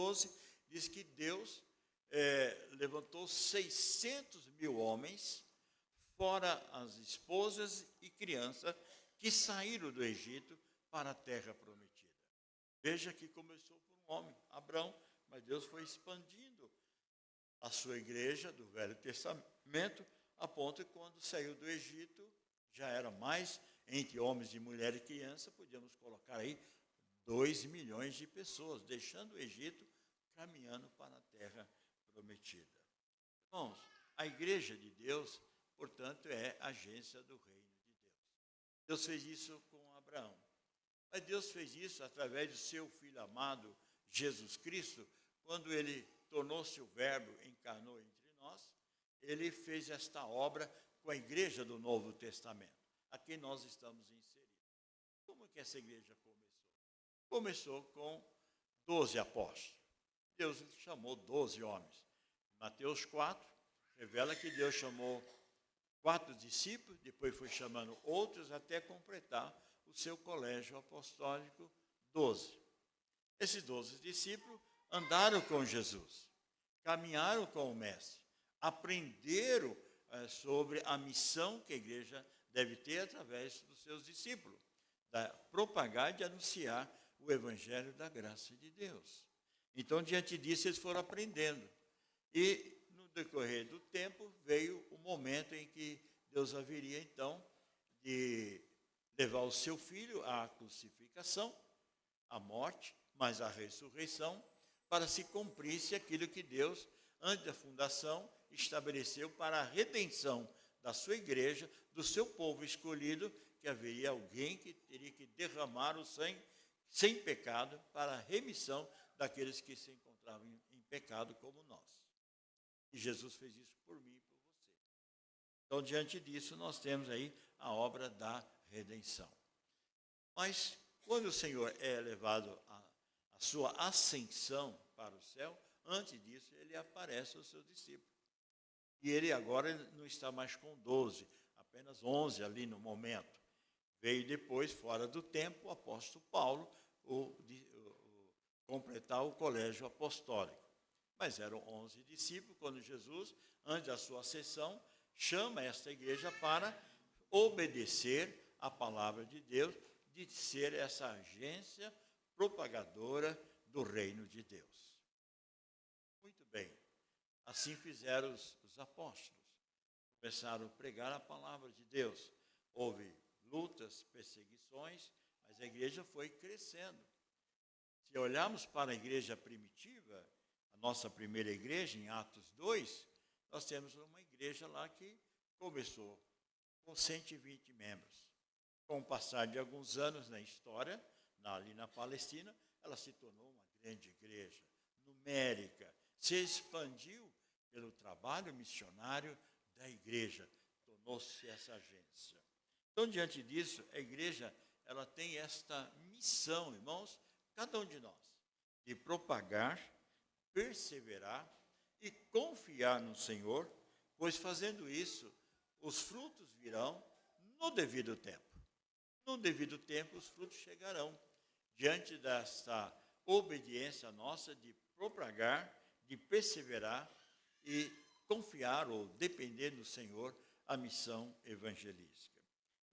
12, diz que Deus levantou 600 mil homens, fora as esposas e crianças, que saíram do Egito para a terra prometida. Veja que começou por um homem, Abraão, mas Deus foi expandindo a sua igreja do Velho Testamento, a ponto que quando saiu do Egito, já era mais, entre homens e mulheres e crianças, podíamos colocar aí 2 milhões de pessoas, deixando o Egito, caminhando para a terra prometida. Irmãos, a igreja de Deus, portanto, é agência do reino de Deus. Deus fez isso com Abraão. Mas Deus fez isso através do seu Filho amado, Jesus Cristo, quando ele tornou-se o Verbo, encarnou entre nós, ele fez esta obra com a igreja do Novo Testamento, a quem nós estamos inseridos. Como que essa igreja começou? Começou com 12 apóstolos. Deus chamou 12 homens. Mateus 4 revela que Deus chamou 4 discípulos, depois foi chamando outros até completar o seu colégio apostólico 12. Esses 12 discípulos andaram com Jesus, caminharam com o Mestre, aprenderam sobre a missão que a igreja deve ter através dos seus discípulos, da propagar e de anunciar o evangelho da graça de Deus. Então, diante disso, eles foram aprendendo. E, no decorrer do tempo, veio o momento em que Deus haveria, então, de levar o seu filho à crucificação, à morte, mas à ressurreição, para se cumprisse aquilo que Deus, antes da fundação, estabeleceu para a redenção da sua igreja, do seu povo escolhido, que haveria alguém que teria que derramar o sangue sem pecado para a remissão daqueles que se encontravam em pecado como nós. E Jesus fez isso por mim e por você. Então, diante disso, nós temos aí a obra da redenção. Mas, quando o Senhor é levado à sua ascensão para o céu, antes disso, ele aparece aos seus discípulos. E ele agora não está mais com 12, apenas 11 ali no momento. Veio depois, fora do tempo, o apóstolo Paulo, completar o colégio apostólico. Mas eram 11 discípulos, quando Jesus, antes da sua ascensão, chama esta igreja para obedecer a palavra de Deus, de ser essa agência propagadora do reino de Deus. Muito bem, assim fizeram os apóstolos. Começaram a pregar a palavra de Deus. Houve lutas, perseguições, mas a igreja foi crescendo. Se olharmos para a igreja primitiva, a nossa primeira igreja, em Atos 2, nós temos uma igreja lá que começou com 120 membros. Com o passar de alguns anos na história, ali na Palestina, ela se tornou uma grande igreja, numérica, se expandiu pelo trabalho missionário da igreja, tornou-se essa agência. Então, diante disso, a igreja ela tem esta missão, irmãos, cada um de nós, de propagar, perseverar e confiar no Senhor, pois fazendo isso, os frutos virão no devido tempo. No devido tempo, os frutos chegarão, diante desta obediência nossa de propagar, de perseverar e confiar ou depender do Senhor a missão evangelística.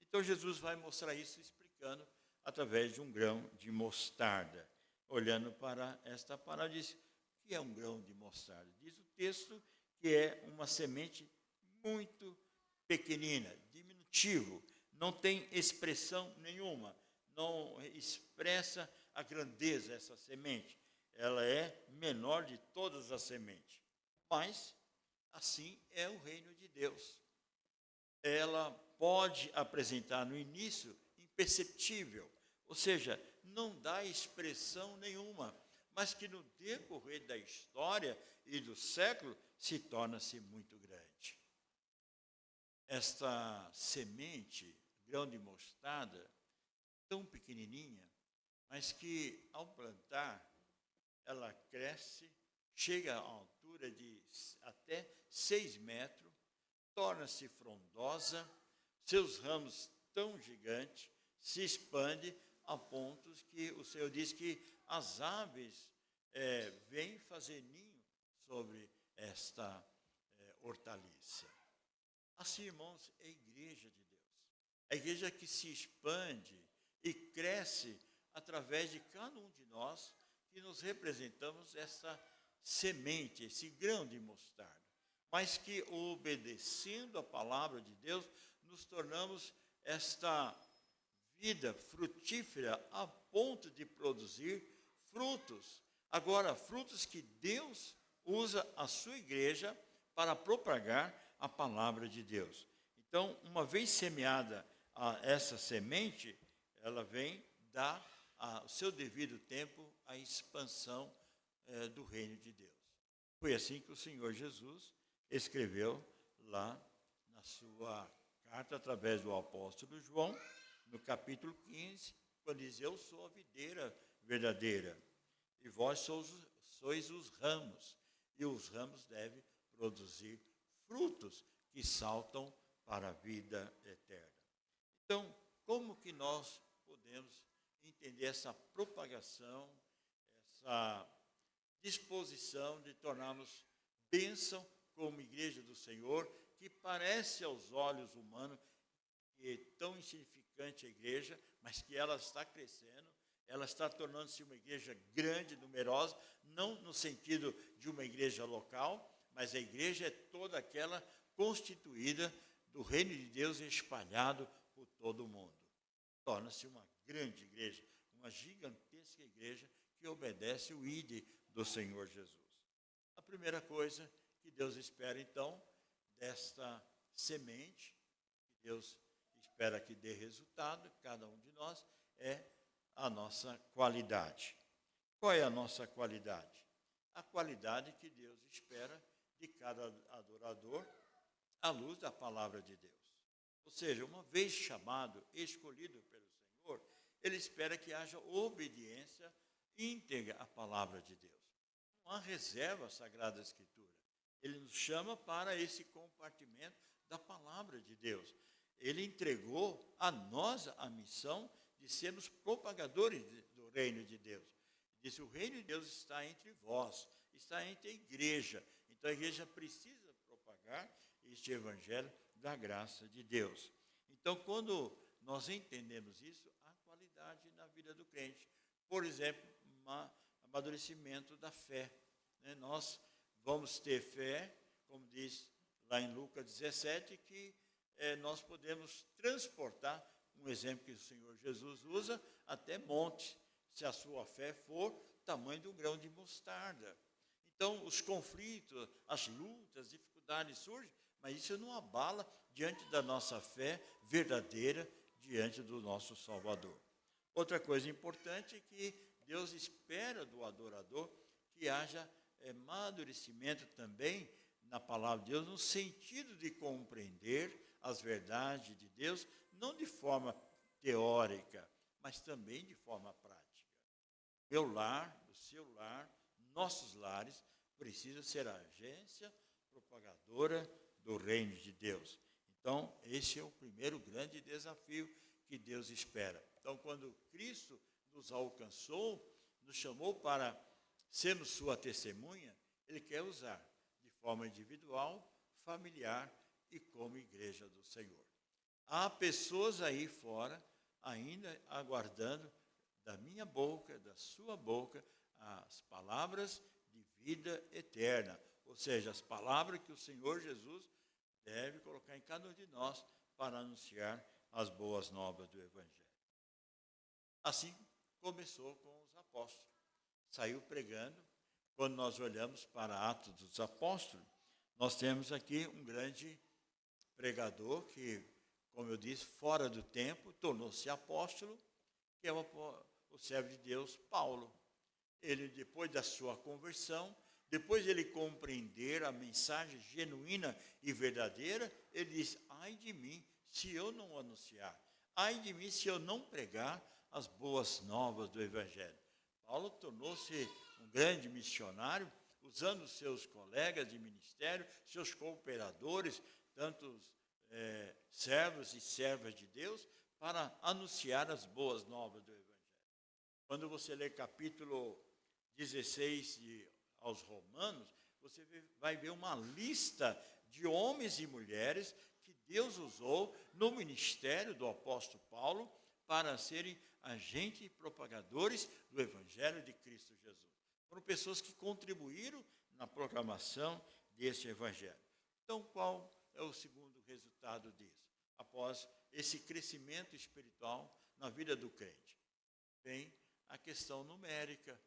Então, Jesus vai mostrar isso explicando através de um grão de mostarda. Olhando para esta palavra, diz: o que é um grão de mostarda? Diz o texto que é uma semente muito pequenina, diminutivo, não tem expressão nenhuma, não expressa a grandeza essa semente. Ela é menor de todas as sementes. Mas, assim é o reino de Deus. Ela pode apresentar no início imperceptível, ou seja, não dá expressão nenhuma, mas que no decorrer da história e do século se torna-se muito grande. Esta semente, grão de mostarda, tão pequenininha, mas que ao plantar, ela cresce, chega à altura de até 6 metros, torna-se frondosa, seus ramos tão gigantes, se expande a pontos que o Senhor diz que as aves vem fazer ninho sobre esta hortaliça. Assim, irmãos, é a igreja de Deus. A igreja que se expande e cresce através de cada um de nós que nos representamos essa semente, esse grão de mostarda. Mas que, obedecendo a palavra de Deus, nos tornamos esta vida frutífera a ponto de produzir frutos. Agora, frutos que Deus usa a sua igreja para propagar a palavra de Deus. Então, uma vez semeada essa semente, ela vem dar ao seu devido tempo a expansão do reino de Deus. Foi assim que o Senhor Jesus escreveu lá na sua carta, através do apóstolo João, no capítulo 15, quando diz: eu sou a videira verdadeira, e vós sois os ramos, e os ramos devem produzir frutos que saltam para a vida eterna. Então, como que nós podemos entender essa propagação, essa disposição de tornarmos bênção como igreja do Senhor, que parece aos olhos humanos que é tão insignificante a igreja, mas que ela está crescendo, ela está tornando-se uma igreja grande, numerosa, não no sentido de uma igreja local, mas a igreja é toda aquela constituída do reino de Deus espalhado por todo o mundo. Torna-se uma grande igreja, uma gigantesca igreja que obedece o ID do Senhor Jesus. A primeira coisa que Deus espera, então, desta semente, que Deus espera que dê resultado, cada um de nós, é a nossa qualidade. Qual é a nossa qualidade? A qualidade que Deus espera de cada adorador à luz da palavra de Deus. Ou seja, uma vez chamado, escolhido pelo Senhor, Ele espera que haja obediência íntegra à palavra de Deus. Não há reserva à Sagrada Escritura. Ele nos chama para esse compartimento da palavra de Deus. Ele entregou a nós a missão de sermos propagadores do reino de Deus. Disse: o reino de Deus está entre vós, está entre a igreja. Então a igreja precisa propagar este evangelho da graça de Deus. Então, quando nós entendemos isso, há qualidade na vida do crente. Por exemplo, amadurecimento da fé. Nós vamos ter fé, como diz lá em Lucas 17, que nós podemos transportar, um exemplo que o Senhor Jesus usa, até monte, se a sua fé for tamanho de um grão de mostarda. Então, os conflitos, as lutas, as dificuldades surgem, mas isso não abala diante da nossa fé verdadeira, diante do nosso Salvador. Outra coisa importante é que Deus espera do adorador que haja amadurecimento também na palavra de Deus, no sentido de compreender as verdades de Deus, não de forma teórica, mas também de forma prática. Meu lar, o seu lar, nossos lares, precisa ser a agência propagadora do reino de Deus. Então, esse é o primeiro grande desafio que Deus espera. Então, quando Cristo nos alcançou, nos chamou para sermos sua testemunha, Ele quer usar de forma individual, familiar e como igreja do Senhor. Há pessoas aí fora ainda aguardando da minha boca, da sua boca, as palavras de vida eterna, ou seja, as palavras que o Senhor Jesus deve colocar em cada um de nós para anunciar as boas novas do Evangelho. Assim começou com os apóstolos. Saiu pregando. Quando nós olhamos para Atos dos Apóstolos, nós temos aqui um grande pregador que, como eu disse, fora do tempo, tornou-se apóstolo, que é o servo de Deus, Paulo. Ele, depois da sua conversão, depois de ele compreender a mensagem genuína e verdadeira, ele diz: ai de mim se eu não anunciar, ai de mim se eu não pregar as boas novas do Evangelho. Paulo tornou-se um grande missionário, usando seus colegas de ministério, seus cooperadores, tantos servos e servas de Deus, para anunciar as boas novas do Evangelho. Quando você lê capítulo 16 aos Romanos, você vai ver uma lista de homens e mulheres que Deus usou no ministério do apóstolo Paulo para serem agentes e propagadores do Evangelho de Cristo Jesus. Foram pessoas que contribuíram na proclamação desse Evangelho. Então, qual é o segundo resultado disso? Após esse crescimento espiritual na vida do crente, vem a questão numérica,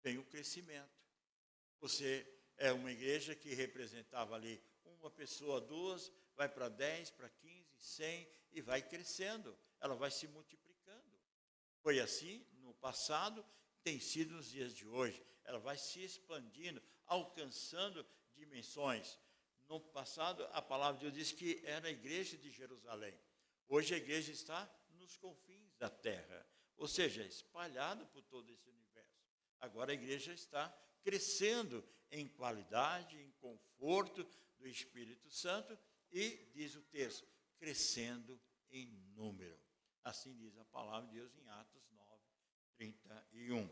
vem o crescimento. Você é uma igreja que representava ali uma pessoa, duas, vai para 10, para 15, 100 e vai crescendo, ela vai se multiplicando. Foi assim no passado, tem sido nos dias de hoje. Ela vai se expandindo, alcançando dimensões. No passado, a palavra de Deus diz que era a igreja de Jerusalém. Hoje a igreja está nos confins da terra, ou seja, espalhada por todo esse universo. Agora a igreja está crescendo em qualidade, em conforto do Espírito Santo e, diz o texto, crescendo em número. Assim diz a palavra de Deus em Atos 9, 31.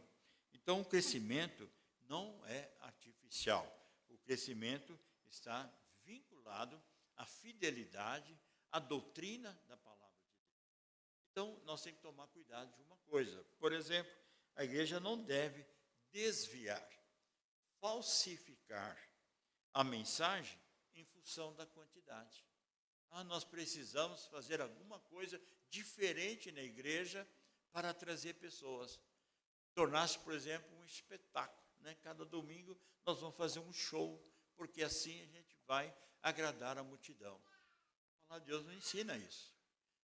Então, o crescimento não é artificial. O crescimento está vinculado à fidelidade, à doutrina da palavra de Deus. Então, nós temos que tomar cuidado de uma coisa. Por exemplo, a igreja não deve desviar, falsificar a mensagem em função da quantidade. Nós precisamos fazer alguma coisa diferente na igreja para trazer pessoas. Tornar-se, por exemplo, um espetáculo. Cada domingo nós vamos fazer um show, porque assim a gente vai agradar a multidão. A palavra de Deus não ensina isso.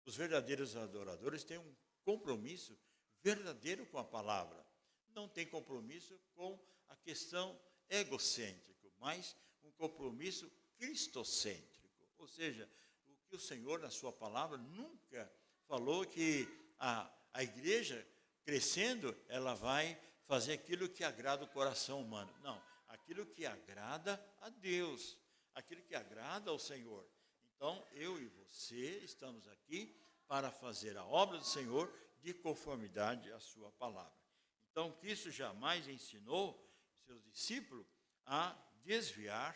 Os verdadeiros adoradores têm um compromisso verdadeiro com a palavra. Não tem compromisso com a questão egocêntrica, mas um compromisso cristocêntrico. Ou seja, o que o Senhor, na sua palavra, nunca falou que a igreja, crescendo, ela vai fazer aquilo que agrada o coração humano. Não, aquilo que agrada a Deus, aquilo que agrada ao Senhor. Então, eu e você estamos aqui para fazer a obra do Senhor de conformidade à sua palavra. Então, Cristo jamais ensinou seus discípulos a desviar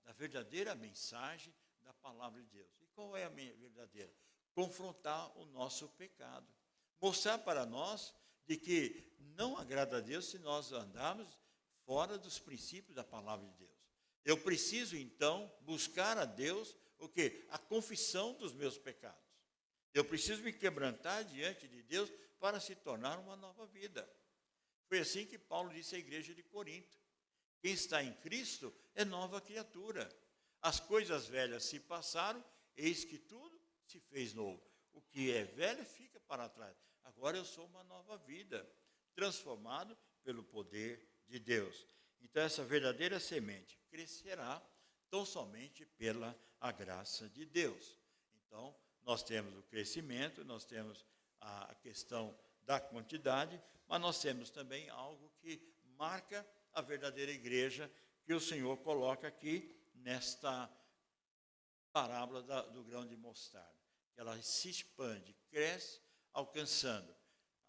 da verdadeira mensagem da palavra de Deus. E qual é a verdadeira? Confrontar o nosso pecado. Mostrar para nós de que não agrada a Deus se nós andarmos fora dos princípios da palavra de Deus. Eu preciso, então, buscar a Deus o quê? A confissão dos meus pecados. Eu preciso me quebrantar diante de Deus para se tornar uma nova vida. Foi assim que Paulo disse à igreja de Corinto. Quem está em Cristo é nova criatura. As coisas velhas se passaram, eis que tudo se fez novo. O que é velho fica para trás. Agora eu sou uma nova vida, transformado pelo poder de Deus. Então essa verdadeira semente crescerá tão somente pela a graça de Deus. Então nós temos o crescimento, nós temos a questão da quantidade, mas nós temos também algo que marca a verdadeira igreja que o Senhor coloca aqui nesta parábola do grão de mostarda. Ela se expande, cresce, alcançando.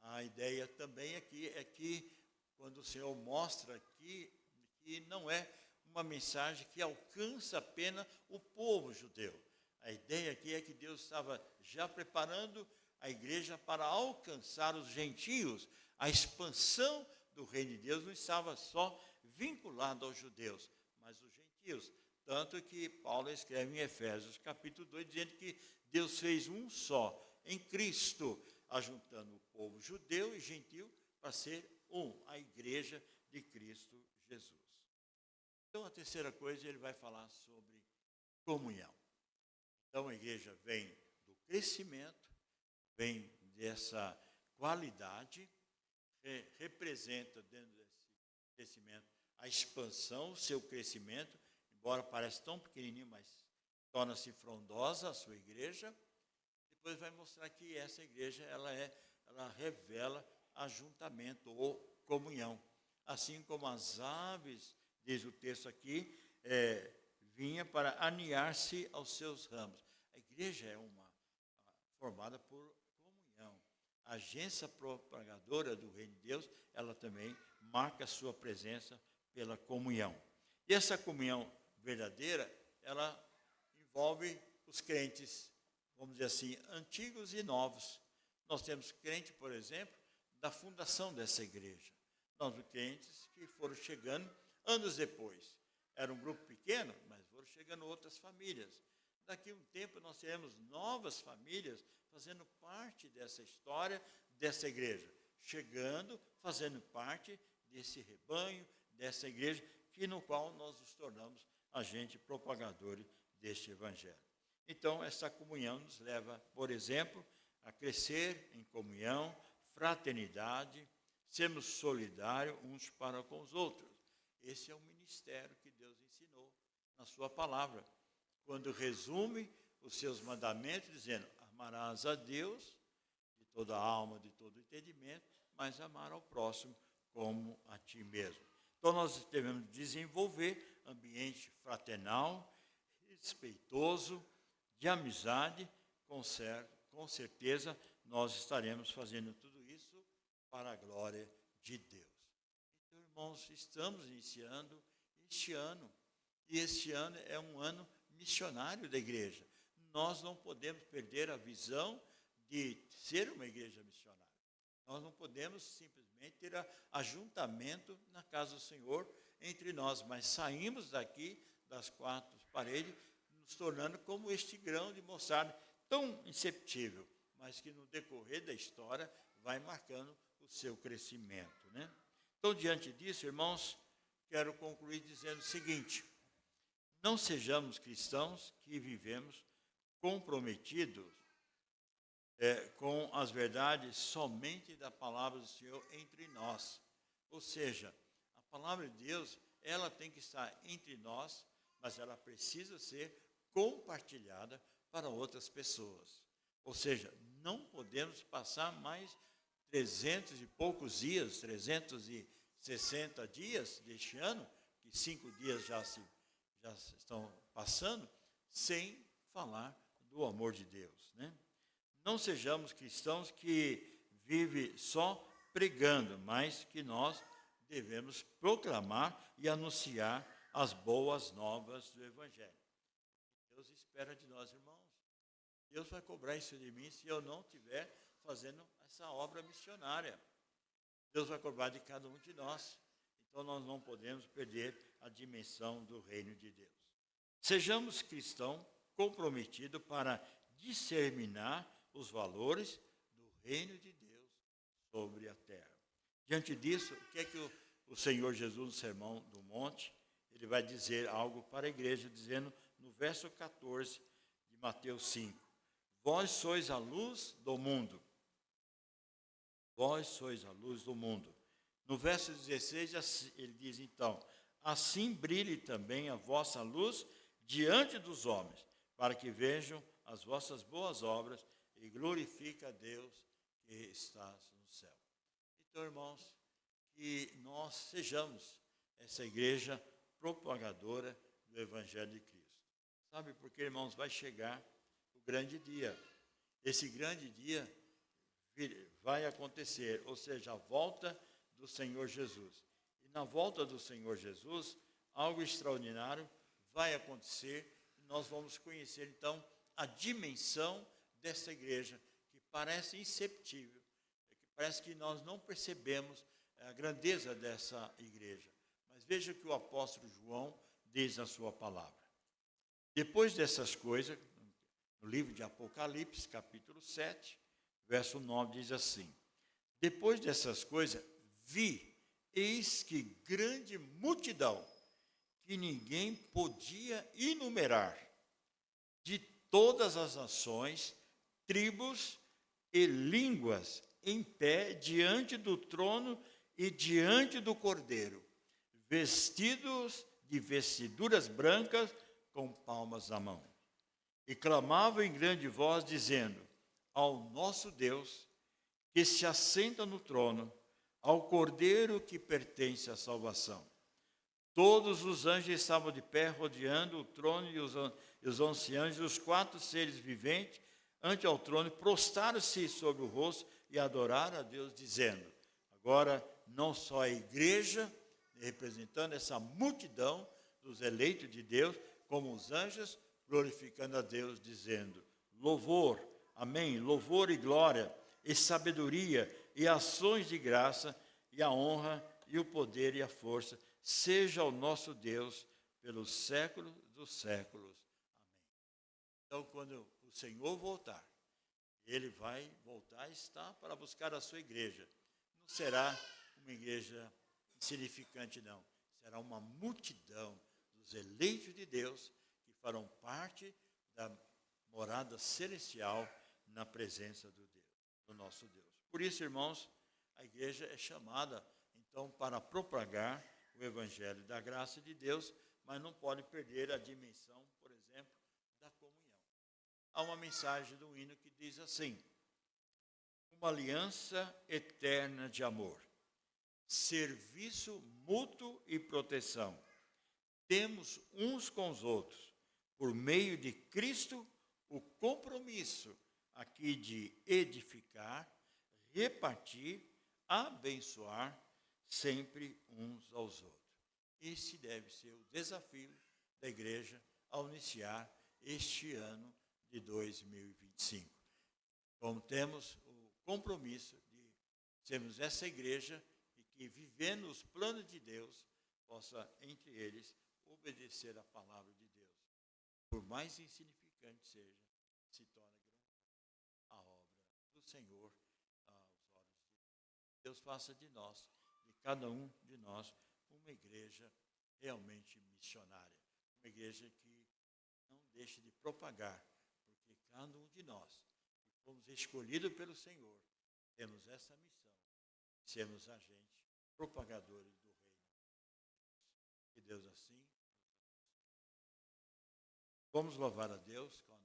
A ideia também aqui é que, quando o Senhor mostra aqui, que não é uma mensagem que alcança apenas o povo judeu. A ideia aqui é que Deus estava já preparando a igreja para alcançar os gentios. A expansão do reino de Deus não estava só vinculada aos judeus, mas os gentios. Tanto que Paulo escreve em Efésios, capítulo 2, dizendo que Deus fez um só em Cristo, ajuntando o povo judeu e gentil para ser a igreja de Cristo Jesus. Então, a terceira coisa, ele vai falar sobre comunhão. Então, a igreja vem do crescimento, vem dessa qualidade, representa dentro desse crescimento a expansão, o seu crescimento, embora pareça tão pequenininho, mas torna-se frondosa a sua igreja. Depois vai mostrar que essa igreja ela revela ajuntamento ou comunhão. Assim como as aves, diz o texto aqui, vinha para aninhar-se aos seus ramos. A igreja é formada por comunhão. A agência propagadora do reino de Deus, ela também marca a sua presença pela comunhão. E essa comunhão verdadeira, ela envolve os crentes, vamos dizer assim, antigos e novos. Nós temos crente, por exemplo, da fundação dessa igreja. Nós temos crentes que foram chegando anos depois. Era um grupo pequeno, mas foram chegando outras famílias. Daqui a um tempo nós teremos novas famílias fazendo parte dessa história, dessa igreja. Chegando, fazendo parte desse rebanho, dessa igreja, no qual nós nos tornamos agentes propagadores deste evangelho. Então, essa comunhão nos leva, por exemplo, a crescer em comunhão, fraternidade, sermos solidários uns para com os outros. Esse é o ministério que Deus ensinou na sua palavra, quando resume os seus mandamentos, dizendo: amarás a Deus de toda a alma, de todo o entendimento, mas amar ao próximo como a ti mesmo. Então, nós devemos desenvolver ambiente fraternal, respeitoso, de amizade, com certeza nós estaremos fazendo tudo isso para a glória de Deus. Então, irmãos, estamos iniciando este ano, e este ano é um ano missionário da igreja. Nós não podemos perder a visão de ser uma igreja missionária. Nós não podemos simplesmente ter ajuntamento na casa do Senhor entre nós, mas saímos daqui das quatro paredes, nos tornando como este grão de mostarda, tão inceptível, mas que no decorrer da história vai marcando o seu crescimento, né? Então, diante disso, irmãos, quero concluir dizendo o seguinte: não sejamos cristãos que vivemos comprometidos com as verdades somente da palavra do Senhor entre nós. Ou seja, a palavra de Deus, ela tem que estar entre nós, mas ela precisa ser compartilhada para outras pessoas. Ou seja, não podemos passar mais 300 e poucos dias, 360 dias deste ano, que 5 dias já estão passando, sem falar do amor de Deus, né? Não sejamos cristãos que vivem só pregando, mas que nós devemos proclamar e anunciar as boas novas do Evangelho. Deus espera de nós, irmãos. Deus vai cobrar isso de mim se eu não estiver fazendo essa obra missionária. Deus vai cobrar de cada um de nós. Então, nós não podemos perder a dimensão do reino de Deus. Sejamos cristãos comprometidos para disseminar os valores do reino de Deus sobre a terra. Diante disso, o que é que o Senhor Jesus, no Sermão do Monte, ele vai dizer algo para a igreja, dizendo no verso 14 de Mateus 5, vós sois a luz do mundo. Vós sois a luz do mundo. No verso 16, ele diz então, assim brilhe também a vossa luz diante dos homens, para que vejam as vossas boas obras e glorifique a Deus que está no céu. Então, irmãos, que nós sejamos essa igreja propagadora do Evangelho de Cristo. Sabe por quê, irmãos? Vai chegar o grande dia. Esse grande dia vai acontecer, ou seja, a volta do Senhor Jesus. E na volta do Senhor Jesus, algo extraordinário vai acontecer e nós vamos conhecer, então, a dimensão dessa igreja, que parece inceptível, que parece que nós não percebemos a grandeza dessa igreja. Mas veja que o apóstolo João diz na sua palavra. Depois dessas coisas, no livro de Apocalipse, capítulo 7, verso 9, diz assim, depois dessas coisas, vi, eis que grande multidão, que ninguém podia enumerar, de todas as nações, tribos e línguas, em pé diante do trono e diante do Cordeiro, vestidos de vestiduras brancas, com palmas na mão. E clamavam em grande voz, dizendo, ao nosso Deus, que se assenta no trono, ao Cordeiro que pertence à salvação. Todos os anjos estavam de pé, rodeando o trono e os anciãos, e os 4 seres viventes, ante ao trono, prostaram-se sobre o rosto e adoraram a Deus, dizendo, agora não só a igreja, representando essa multidão dos eleitos de Deus, como os anjos, glorificando a Deus, dizendo: louvor, amém, louvor e glória, e sabedoria, e ações de graça, e a honra, e o poder e a força, seja o nosso Deus pelos séculos dos séculos. Amém. Então, quando o Senhor voltar, Ele vai voltar e está para buscar a sua igreja. Não será uma igreja insignificante, não. Será uma multidão dos eleitos de Deus que farão parte da morada celestial na presença do nosso Deus. Por isso, irmãos, a igreja é chamada, então, para propagar o evangelho da graça de Deus, mas não pode perder a dimensão, por exemplo, da comunhão. Há uma mensagem do hino que diz assim: uma aliança eterna de amor, serviço mútuo e proteção. Temos uns com os outros, por meio de Cristo, o compromisso aqui de edificar, repartir, abençoar sempre uns aos outros. Esse deve ser o desafio da igreja ao iniciar este ano de 2025. Como temos o compromisso de sermos essa igreja e que, vivendo os planos de Deus, possa, entre eles, obedecer a palavra de Deus. Por mais insignificante seja, se torna grande a obra do Senhor aos olhos de Deus. Deus faça de nós, de cada um de nós, uma igreja realmente missionária. Uma igreja que não deixe de propagar, porque cada um de nós, que fomos escolhidos pelo Senhor, temos essa missão, sermos agentes, propagadores do reino de Deus. Que Deus assim. Vamos louvar a Deus com a